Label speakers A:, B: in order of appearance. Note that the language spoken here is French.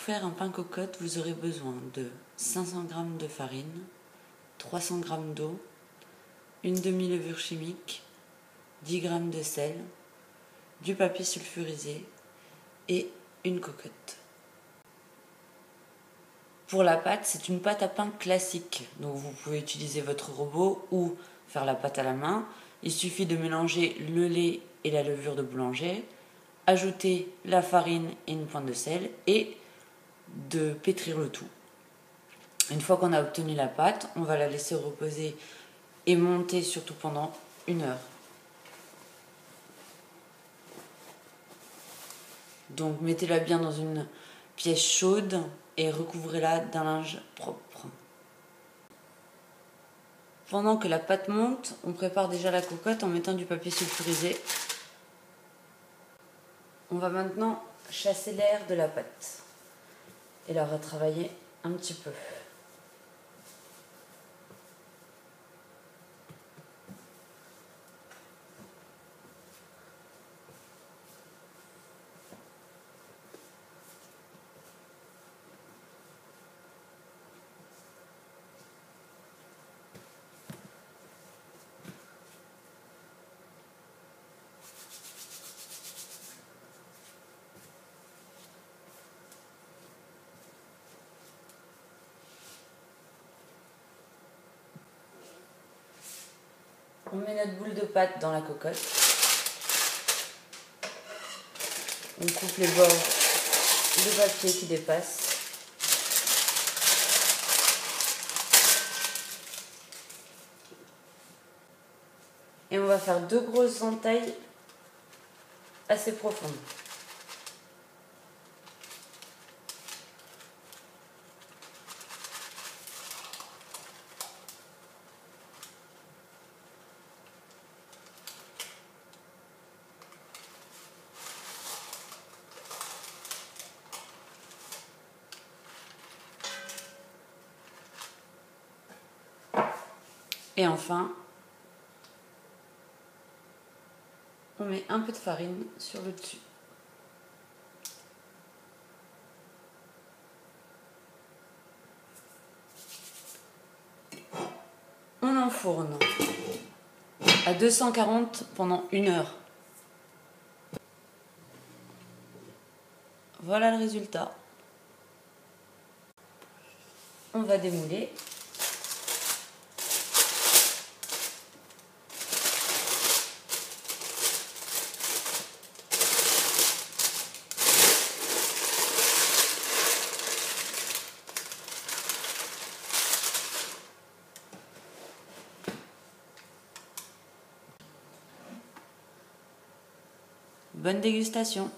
A: faire un pain cocotte, vous aurez besoin de 500 g de farine, 300 g d'eau, une demi-levure chimique, 10 g de sel, du papier sulfurisé et une cocotte. Pour la pâte, c'est une pâte à pain classique, donc vous pouvez utiliser votre robot ou faire la pâte à la main. Il suffit de mélanger le lait et la levure de boulanger, ajouter la farine et une pointe de sel et de pétrir le tout. Une fois qu'on a obtenu la pâte, on va la laisser reposer et monter surtout pendant 1 heure. Donc mettez-la bien dans une pièce chaude et recouvrez-la d'un linge propre. Pendant que la pâte monte, on prépare déjà la cocotte en mettant du papier sulfurisé. On va maintenant chasser l'air de la pâte et la retravailler un petit peu. On met notre boule de pâte dans la cocotte. On coupe les bords de papier qui dépassent. Et on va faire 2 grosses entailles assez profondes. Et enfin, on met un peu de farine sur le dessus. On enfourne à 240 pendant 1 heure. Voilà le résultat. On va démouler. Bonne dégustation!